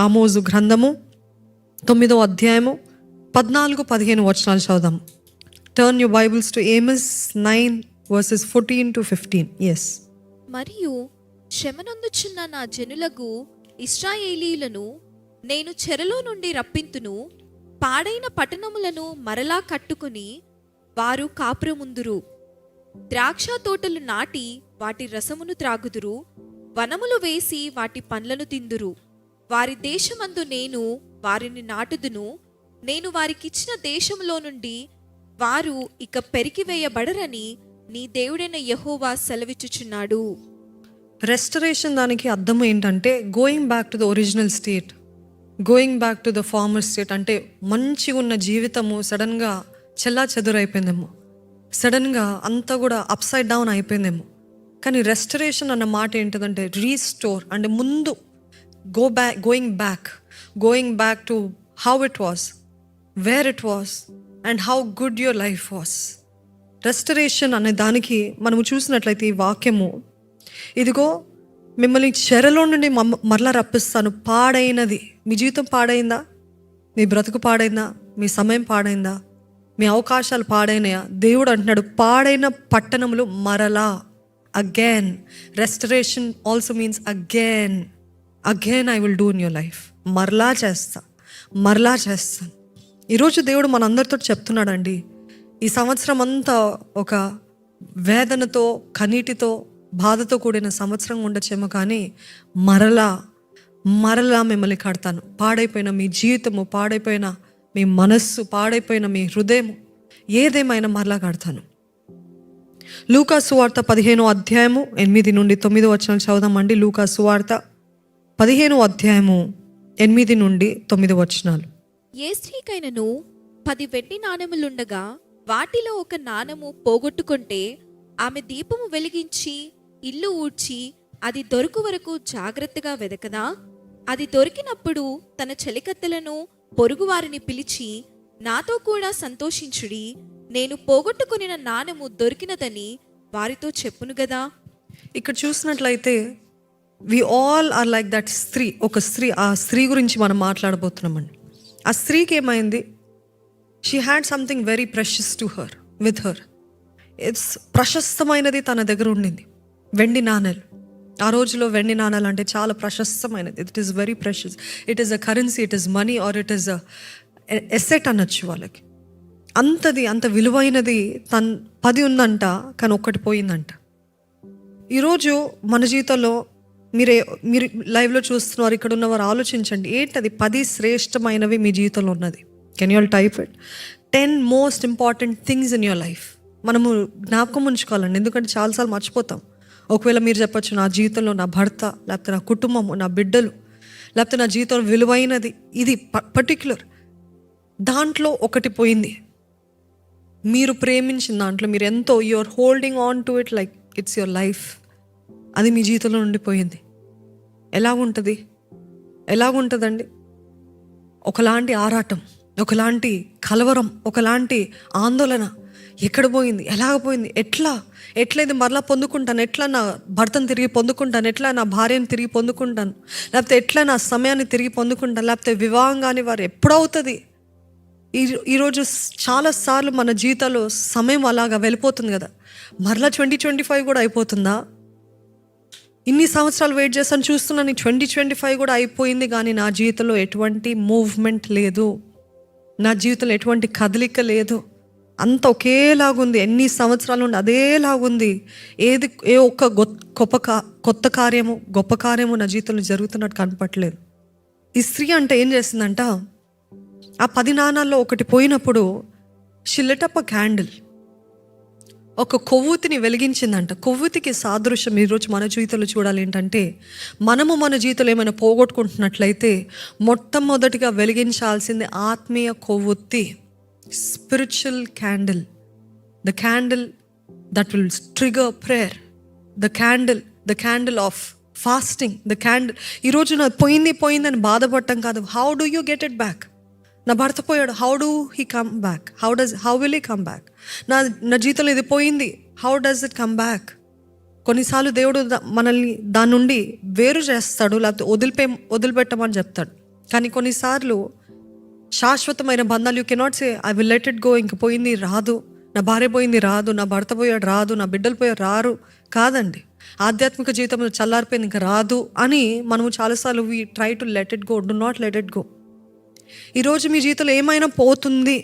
ఆమోజు గ్రంథము 9వ అధ్యాయము 14-15 వచనాలు చదువుదాం. Turn your Bibles to Amos 9:14-15. Yes. మరియు శ్రమనొందుచున్న నా జనులకు ఇశ్రాయేలీయులను నేను చెరలో నుండి రప్పింతును. పాడైన పట్టణములను మరలా కట్టుకుని వారు కాపురముందురు. ద్రాక్ష తోటలు నాటి వాటి రసమును త్రాగుదురు. వనములు వేసి వాటి పండ్లను తిందురు. వారి దేశమందు నేను వారిని నాటుదును. నేను వారికిచ్చిన దేశంలో నుండి వారు ఇక పెరికివేయబడరని నీ దేవుడైన యెహోవా సెలవిచ్చుచున్నాడు. రెస్టరేషన్ దానికి అర్థం ఏంటంటే going back to the original state, going back to the former state. అంటే మంచిగా ఉన్న జీవితము సడన్గా చెల్లా చెదురైపోయిందేమో, సడన్గా అంతా కూడా అప్సైడ్ డౌన్ అయిపోయిందేమో. కానీ రెస్టరేషన్ అన్న మాట ఏంటిదంటే రీస్టోర్, అంటే ముందు going back to how it was, where it was and how good your life was. Restoration అనే దానికి మనము చూసినట్లయితే ఈ వాక్యము, ఇదిగో మిమ్మల్ని చెరలో నుండి మరలా రప్పిస్తాను. పాడైనది, మీ జీవితం పాడైందా, మీ బ్రతుకు పాడైందా, మీ సమయం పాడైందా, మీ అవకాశాలు పాడైనాయా? దేవుడు అంటున్నాడు పాడైన పట్టణములు మరలా, again. Restoration also means again I will do in your life. మరలా చేస్తాను. ఈరోజు దేవుడు మనందరితో చెప్తున్నాడండి, ఈ సంవత్సరం అంతా ఒక వేదనతో, కన్నీటితో, బాధతో కూడిన సంవత్సరం ఉండొచ్చేమో, కానీ మరలా మిమ్మల్ని కడతాను. పాడైపోయిన మీ జీవితము, పాడైపోయిన మీ మనస్సు, పాడైపోయిన మీ హృదయము, ఏదేమైనా మరలా కడతాను. లూకా సువార్త 15వ అధ్యాయము 8-9 వచనాలు చదువుదామండి. లూకా సువార్త 15వ అధ్యాయము 8-9 వచనాలు. ఏ స్త్రీకైనను 10 వెండి నాణెములుండగా వాటిలో ఒక నాణెము పోగొట్టుకుంటే ఆమె దీపము వెలిగించి ఇల్లు ఊడ్చి అది దొరుకు వరకు జాగ్రత్తగా వెదకదా? అది దొరికినప్పుడు తన చెలికత్తెలను, పొరుగువారిని పిలిచి, నాతో కూడా సంతోషించుడి, నేను పోగొట్టుకునిన నాణెము దొరికినదని వారితో చెప్పును గదా. ఇక్కడ చూసినట్లయితే we all are like that స్త్రీ. ఒక స్త్రీ, ఆ స్త్రీ గురించి మనం మాట్లాడబోతున్నామండి. ఆ స్త్రీకి ఏమైంది? She had something very precious to her, with her. It's ప్రశస్తమైనది తన దగ్గర ఉండింది, వెండి నాణేలు. ఆ రోజులో వెండి నాణాలు అంటే చాలా ప్రశస్తమైనది. It is very precious. It is a currency, it is money, or it is an asset అనొచ్చు వాళ్ళకి. అంత విలువైనది 10 ఉందంట, కానీ ఒక్కటి పోయిందంట. ఈరోజు మన జీవితంలో మీరు లైవ్లో చూస్తున్నారు, ఇక్కడ ఉన్నవారు ఆలోచించండి, ఏంటది 10 శ్రేష్టమైనవి మీ జీవితంలో ఉన్నది. Can you all type it? 10 most important things in your life. మనము జ్ఞాపకం ఉంచుకోవాలండి, ఎందుకంటే చాలాసార్లు మర్చిపోతాం. ఒకవేళ మీరు చెప్పచ్చు, నా జీవితంలో నా భర్త, లేకపోతే నా కుటుంబము, నా బిడ్డలు, లేకపోతే నా జీవితంలో విలువైనది ఇది పర్టిక్యులర్, దాంట్లో ఒకటి పోయింది. మీరు ప్రేమించిన దాంట్లో మీరు ఎంతో, you are holding on to it like it's your life, అది మీ జీవితంలో ఉండిపోయింది. ఎలాగుంటుందండి? ఒకలాంటి ఆరాటం, ఒకలాంటి కలవరం, ఒకలాంటి ఆందోళన. ఎక్కడ పోయింది, ఎలాగపోయింది, ఎట్లా ఇది మరలా పొందుకుంటాను, ఎట్లా నా భర్తను తిరిగి పొందుకుంటాను, ఎట్లా నా భార్యను తిరిగి పొందుకుంటాను, లేకపోతే ఎట్లా నా సమయాన్ని తిరిగి పొందుకుంటాను, లేకపోతే వివాహం కాని వారు ఎప్పుడవుతుంది? ఈరోజు చాలాసార్లు మన జీవితాల్లో సమయం అలాగా వెళ్ళిపోతుంది కదా. మరలా 2025 కూడా అయిపోతుందా? ఇన్ని సంవత్సరాలు వెయిట్ చేస్తాను, చూస్తున్నాను 2025 కూడా అయిపోయింది, కానీ నా జీవితంలో ఎటువంటి మూవ్మెంట్ లేదు, నా జీవితంలో ఎటువంటి కదలిక లేదు. అంత ఒకేలాగుంది, ఎన్ని సంవత్సరాల నుండి అదేలాగుంది. ఏ ఒక్క కొత్త కార్యము, గొప్ప కార్యము నా జీవితంలో జరుగుతున్నట్టు కనపట్లేదు. ఈ స్త్రీ అంటే ఏం చేసిందంట, ఆ 10 నాణాల్లో ఒకటి పోయినప్పుడు she lit up a candle, ఒక కొవ్వొత్తిని వెలిగించిందంట. కొవ్వొత్తికి సాదృశ్యం ఈరోజు మన జీవితంలో చూడాలి ఏంటంటే, మనము మన జీవితంలో ఏమైనా పోగొట్టుకుంటున్నట్లయితే మొట్టమొదటిగా వెలిగించాల్సింది ఆత్మీయ కొవ్వొత్తి, spiritual candle, the candle that will trigger prayer, the candle of fasting, the candle. ఈరోజు నా పోయిందని బాధపడటం కాదు, how do you get it back? నా భర్త పోయాడు, how will he come back? నా జీవితంలో ఇది పోయింది, how does it come back? కొన్నిసార్లు దేవుడు మనల్ని దాని నుండి వేరు చేస్తాడు, లేకపోతే వదిలిపెట్టమని చెప్తాడు. కానీ కొన్నిసార్లు శాశ్వతమైన బంధాలు you cannot say I will let it go, ఇంక పోయింది రాదు, నా భార్య పోయింది రాదు, నా భర్త పోయాడు రాదు, నా బిడ్డలు పోయాడు రారు. కాదండి, ఆధ్యాత్మిక జీవితంలో చల్లారిపోయింది ఇంకా రాదు అని మనము చాలాసార్లు we try to let it go. Do not let it go. ఈరోజు మీ జీవితంలో ఏమైనా పోతుంది,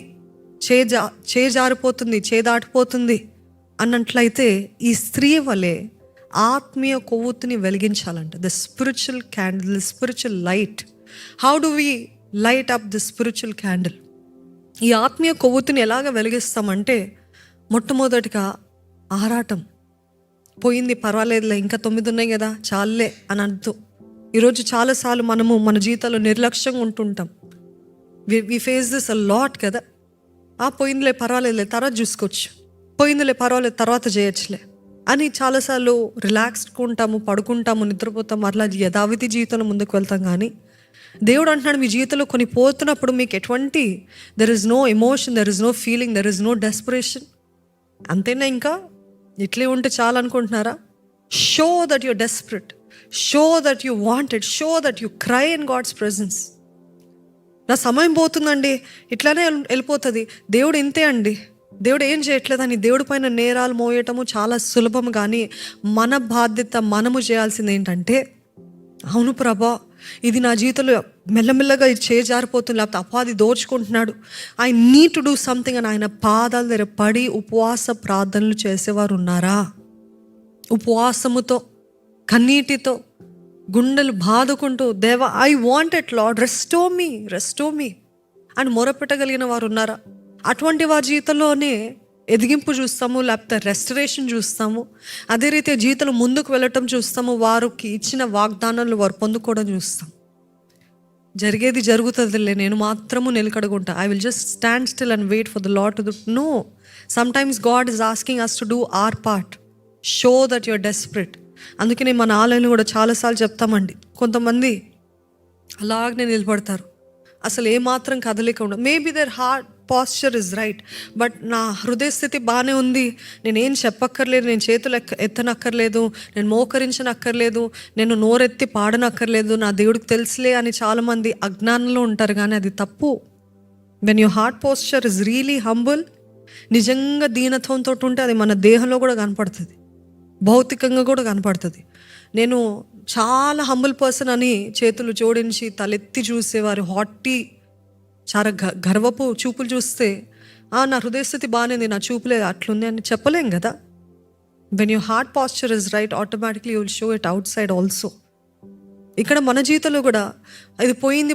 చేజారిపోతుంది, చేదాటిపోతుంది అన్నట్లయితే ఈ స్త్రీ వలె ఆత్మీయ కొవ్వొత్తిని వెలిగించాలంట. The spiritual candle, the spiritual light. How do we light up the spiritual candle? ఈ ఆత్మీయ కొవ్వొత్తిని ఎలాగ వెలిగిస్తామంటే, మొట్టమొదటిగా ఆరాటం. పోయింది పర్వాలేదులే, ఇంకా 9 ఉన్నాయి కదా చాలే అని అంటూ. ఈరోజు చాలాసార్లు మనము మన జీవితాల్లో నిర్లక్ష్యంగా ఉంటుంటాం. We face this a lot కదా. పోయిందిలే పర్వాలేదులే తర్వాత చూసుకోవచ్చు, పోయిందిలే పర్వాలేదు తర్వాత చేయొచ్చులే అని చాలాసార్లు రిలాక్స్డ్గా ఉంటాము, పడుకుంటాము, నిద్రపోతాము, అట్లా యథావిధి జీవితంలో ముందుకు వెళ్తాం. కానీ దేవుడు అంటున్నాడు, మీ జీవితంలో కొన్ని పోతున్నప్పుడు మీకు ఎటువంటి there is no emotion, there is no feeling, there is no desperation. అంతేనా? ఇంకా ఇట్లే ఉంటే చాలా అనుకుంటున్నారా? Show that you're desperate, show that you want it, show that you cry in God's presence. నా సమయం పోతుందండి, ఇట్లానే వెళ్ళిపోతుంది, దేవుడు ఇంతే అండి, దేవుడు ఏం చేయట్లేదని దేవుడి పైన నేరాలు మోయటము చాలా సులభం. కానీ మన బాధ్యత మనము చేయాల్సింది ఏంటంటే, అవును ప్రభా, ఇది నా జీవితంలో మెల్లమెల్లగా ఇది చేజారిపోతుంది, లేకపోతే అపాది దోచుకుంటున్నాడు, I need to do something అని ఆయన పాదాల దగ్గర పడి ఉపవాస ప్రార్థనలు చేసేవారు ఉన్నారా? ఉపవాసముతో, కన్నీటితో, గుండెలు బాదుకుంటూ, దేవా I want it Lord, restore me, restore me అని మొరపెట్టగలిగిన వారు ఉన్నారా? అటువంటి వారి జీవితంలోనే ఎదిగింపు చూస్తాము, లేకపోతే రెస్టరేషన్ చూస్తాము. అదే రీతి జీవితంలో ముందుకు వెళ్ళటం చూస్తాము, వారికి ఇచ్చిన వాగ్దానాలు వారు పొందుకోవడం చూస్తాం. జరిగేది జరుగుతుందిలే, నేను మాత్రము నిలకడగుంటా, I will just stand still and wait for the Lord to do. No, sometimes God is asking us to do our part, show that you're desperate. అందుకనే మన ఆలయంలో కూడా చాలాసార్లు చెప్తామండి, కొంతమంది అలాగనే నిలబడతారు, అసలు ఏమాత్రం కదలిక ఉండదు. Maybe their heart posture is right, but నా హృదయ స్థితి బాగానే ఉంది, నేనేం చెప్పక్కర్లేదు, నేను చేతులు ఎత్తనక్కర్లేదు, నేను మోకరించనక్కర్లేదు, నేను నోరెత్తి పాడనక్కర్లేదు, నా దేవుడికి తెలుసులే అని చాలామంది అజ్ఞానంలో ఉంటారు. కానీ అది తప్పు. When your heart posture is really humble, నిజంగా దీనత్వంతో ఉంటే అది మన దేహంలో కూడా కనపడుతుంది, భౌతికంగా కూడా కనపడుతుంది. నేను చాలా హంబుల్ పర్సన్ అని చేతులు జోడించి తలెత్తి చూసేవారు, హాటీ చాలా గర్వపు చూపులు చూస్తే నా హృదయస్థితి బాగానే ఉంది, నా చూపులే అట్లుంది అని చెప్పలేం కదా. When your heart posture is right, automatically you will show it outside also. ఇక్కడ మన జీవితంలో కూడా ఇది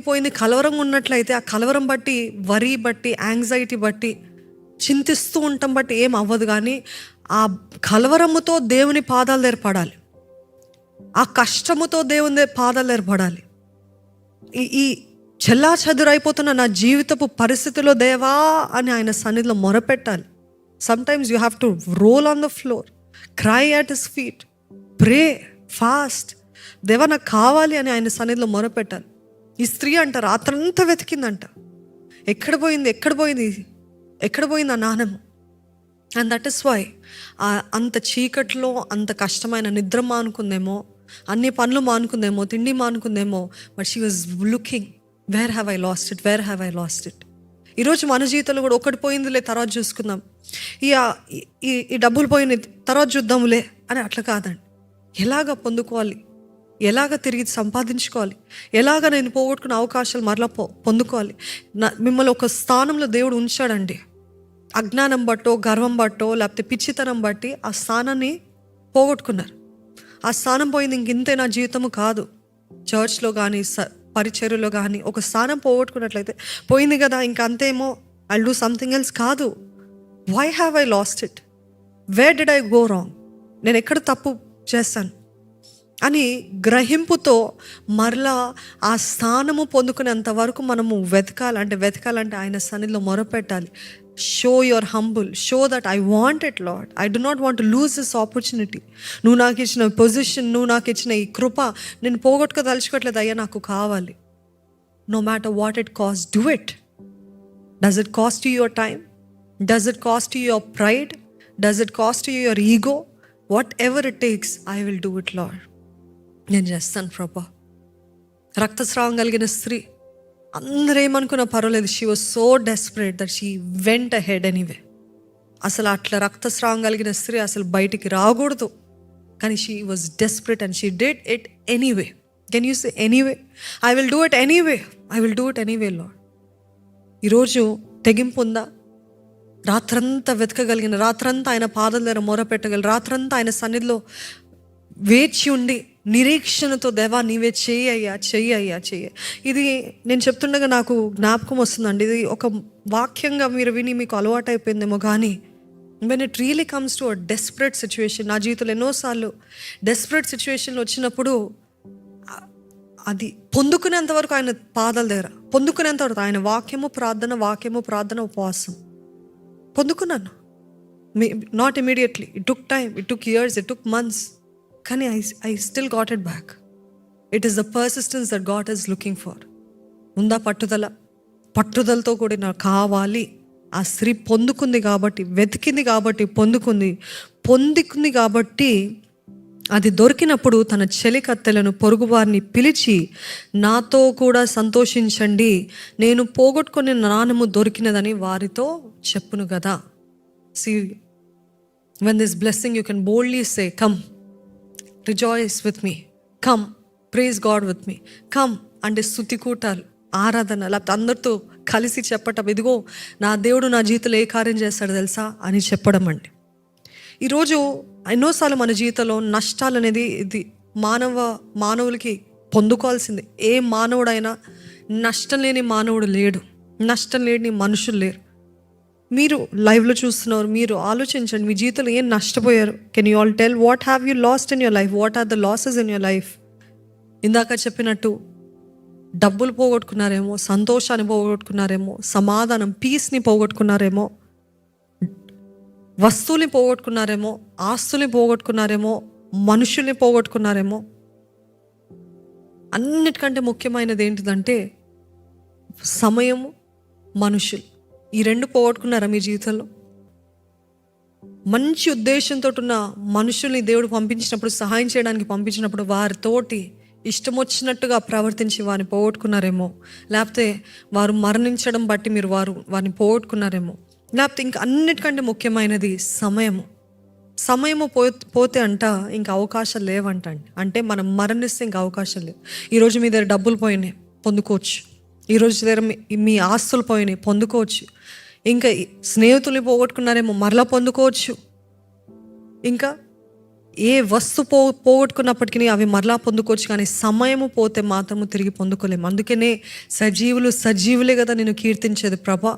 పోయింది కలవరం ఉన్నట్లయితే, ఆ కలవరం బట్టి, వరి బట్టి, యాంగ్జైటీ బట్టి, చింతిస్తూ ఉండటం బట్టి ఏం అవ్వదు. కానీ ఆ కలవరముతో దేవుని పాదాలు దగ్గర పడాలి, ఆ కష్టముతో దేవుని పాదాలు దగ్గర పడాలి. ఈ చెల్లా చెదురైపోతున్న నా జీవితపు పరిస్థితిలో దేవా అని ఆయన సన్నిధిలో మొరపెట్టాలి. Sometimes you have to roll on the floor, cry at his feet, pray, fast. దేవా నాకు కావాలి అని ఆయన సన్నిధిలో మొరపెట్టాలి. ఈ స్త్రీ అంట రాత్రంతా వెతికిందంట, ఎక్కడ పోయింది ఆ నాణెము. అండ్ దట్ ఇస్ వై అంత చీకట్లో అంత కష్టమైన నిద్ర మానుకుందేమో, అన్ని పనులు మానుకుందేమో, తిండి మానుకుందేమో, but she was looking, where have I lost it, where have I lost it. ఈరోజు మన జీవితంలో కూడా ఒకటి పోయిందిలే తర్వాత చూసుకుందాం, ఈ డబ్బులు పోయినాయి తర్వాత చూద్దాములే అని అట్లా కాదండి. ఎలాగ పొందుకోవాలి, ఎలాగ తిరిగి సంపాదించుకోవాలి, ఎలాగ నేను పోగొట్టుకున్న అవకాశాలు మరలా పొందుకోవాలి. మిమ్మల్ని ఒక స్థానంలో దేవుడు ఉంచాడండి. అజ్ఞానం బట్టో, గర్వం బట్టో, లేకపోతే పిచ్చితనం బట్టి ఆ స్థానాన్ని పోగొట్టుకున్నారు. ఆ స్థానం పోయింది, ఇంతే నా జీవితము కాదు. చర్చ్లో కానీ పరిచర్యలో కానీ ఒక స్థానం పోగొట్టుకున్నట్లయితే పోయింది కదా ఇంక అంతేమో, ఐ డూ సంథింగ్ ఎల్స్ కాదు. Why have I lost it, where did I go wrong, నేను ఎక్కడ తప్పు చేస్తాను అని గ్రహింపుతో మరలా ఆ స్థానము పొందుకునేంత వరకు మనము వెతకాలంటే ఆయన సన్నిధిలో మొరపెట్టాలి. Show your humble, show that I want it Lord, I do not want to lose this opportunity. నువ్వు నాకు ఇచ్చిన పొజిషన్, నువ్వు నాకు ఇచ్చిన ఈ కృప నేను పోగొట్టుకోదలుచుకోవట్లేదు అయ్యా, నాకు కావాలి. No matter what it cost, do it. Does it cost you your time? Does it cost you your pride? Does it cost you your ego? Whatever it takes, I will do it Lord. నేను చేస్తాను ప్రభా. రక్తస్రావం కలిగిన స్త్రీ అందరూ ఏమనుకున్నా పర్వాలేదు, she was so desperate that she went ahead anyway. అసలు అట్లా రక్తస్రావం కలిగిన స్త్రీ అసలు బయటికి రాకూడదు, కానీ she was desperate and she did it anyway. Can you say anyway? I will do it anyway, I will do it anyway lord. ఈరోజు తెగింపు ఉందా? రాత్రంతా వెతకగలిగిన, రాత్రంతా ఆయన పాదాల దగ్గర మొర పెట్టగలిగిన, రాత్రంతా ఆయన సన్నిధిలో వేచి ఉండి నిరీక్షణతో, దేవా నీవే చెయ్యయ్యా చెయ్యయ్యా చెయ్య. ఇది నేను చెప్తుండగా నాకు జ్ఞాపకం వస్తుందండి. ఇది ఒక వాక్యంగా మీరు విని మీకు అలవాటు అయిపోయిందేమో, కానీ when it really comes to a desperate situation, నా జీవితంలో ఎన్నోసార్లు డెస్పరేట్ సిచ్యువేషన్లో వచ్చినప్పుడు అది పొందుకునేంత వరకు ఆయన పాదాల దగ్గర, పొందుకునేంత వరకు ఆయన వాక్యము ప్రార్థన ఉపవాసం పొందుకున్నాను. Not immediately, it took time, it took years, it took months, కానీ I still got it back. It is the persistence that God is looking for. ఉందా పట్టుదలతో కూడా నాకు కావాలి. ఆ స్త్రీ పొందుకుంది కాబట్టి, వెతికింది కాబట్టి, పొందుకుంది కాబట్టి అది దొరికినప్పుడు తన చెలికత్తెలను, పొరుగువారిని పిలిచి, నాతో కూడా సంతోషించండి, నేను పోగొట్టుకునే నాణము దొరికినదని వారితో చెప్పును కదా. See, when this blessing you can boldly say, come, rejoice with me, come, praise God with me, come. అంటే స్తుతి కూటాలు, ఆరాధన, లేకపోతే అందరితో కలిసి చెప్పటం, ఇదిగో నా దేవుడు నా జీవితంలో ఏ కార్యం చేస్తాడు తెలుసా అని చెప్పడం అండి. ఈరోజు ఎన్నోసార్లు మన జీవితంలో నష్టాలు అనేది ఇది మానవులకి పొందుకోవాల్సిందే. ఏ మానవుడైనా నష్టం లేని మానవుడు లేడు, నష్టం లేని మనుషులు లేరు. మీరు లైవ్లో చూస్తున్నారు, మీరు ఆలోచించండి, మీ జీవితంలో ఏం నష్టపోయారు. Can you all tell what have you lost in your life? What are the losses in your life? ఇందాక చెప్పినట్టు డబ్బులు పోగొట్టుకున్నారేమో, సంతోషాన్ని పోగొట్టుకున్నారేమో, సమాధానం, పీస్ని పోగొట్టుకున్నారేమో, వస్తువుల్ని పోగొట్టుకున్నారేమో, ఆస్తుల్ని పోగొట్టుకున్నారేమో, మనుషుల్ని పోగొట్టుకున్నారేమో. అన్నిటికంటే ముఖ్యమైనది ఏంటిదంటే సమయము, మనుషులు. ఈ రెండు పోగొట్టుకున్నారా మీ జీవితంలో? మంచి ఉద్దేశంతో ఉన్న మనుషుల్ని దేవుడు పంపించినప్పుడు, సహాయం చేయడానికి పంపించినప్పుడు, వారితోటి ఇష్టం వచ్చినట్టుగా ప్రవర్తించి వారిని పోగొట్టుకున్నారేమో, లేకపోతే వారు మరణించడం బట్టి మీరు వారిని పోగొట్టుకున్నారేమో, లేకపోతే ఇంకా అన్నిటికంటే ముఖ్యమైనది సమయము పోతే ఇంకా అవకాశాలు లేవంటండి. అంటే మనం మరణిస్తే ఇంకా అవకాశం లేదు. ఈరోజు మీ దగ్గర డబ్బులు పోయినాయి, పొందుకోవచ్చు. ఈరోజు దగ్గర మీ ఆస్తులు పోయినాయి, పొందుకోవచ్చు. ఇంకా స్నేహితులు పోగొట్టుకున్నారేమో, మరలా పొందుకోవచ్చు. ఇంకా ఏ వస్తువు పోగొట్టుకున్నప్పటికీ అవి మరలా పొందుకోవచ్చు, కానీ సమయము పోతే మాత్రము తిరిగి పొందుకోలేము. అందుకనే సజీవులే కదా నేను కీర్తించేది. ప్రభా,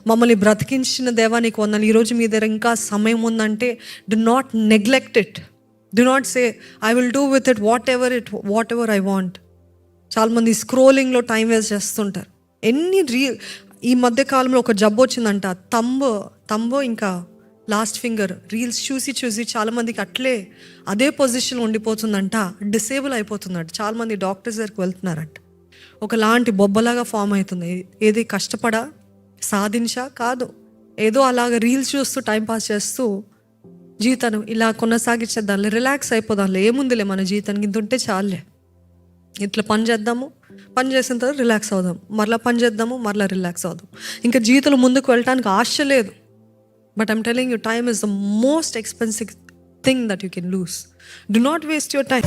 మమ్మల్ని బ్రతికించిన దేవా నీకు వందనాలు. ఈరోజు మీ దగ్గర ఇంకా సమయం ఉందంటే do not neglect it. Do not say I will do with it what ever I want. చాలామంది స్క్రోలింగ్లో టైం వేస్ట్ చేస్తుంటారు. ఈ మధ్య కాలంలో ఒక జబ్బు వచ్చిందంట, తంబో ఇంకా లాస్ట్ ఫింగర్ రీల్స్ చూసి చాలామందికి అదే పొజిషన్లో ఉండిపోతుందంట, డిసేబుల్ అయిపోతుందంట. చాలామంది డాక్టర్స్ దగ్గరికి వెళ్తున్నారంట. ఒకలాంటి బొబ్బలాగా ఫామ్ అవుతుంది. ఏది కష్టపడా సాధించా కాదు, ఏదో అలాగ రీల్స్ చూస్తూ టైంపాస్ చేస్తూ జీవితాన్ని ఇలా కొనసాగించేద్దాంలే, రిలాక్స్ అయిపోదాంలే, ఏముందిలే మన జీవితానికి ఇంత ఉంటే చాలే, ఇట్లా పని చేద్దాము, పని చేసిన తర్వాత రిలాక్స్ అవుదాం, మరలా పని చేద్దాము, మరలా రిలాక్స్ అవుదాం. ఇంకా జీవితంలో ముందుకు వెళ్ళటానికి ఆశ లేదు. But I'm telling you, time is the most expensive thing that you can lose. Do not waste your time.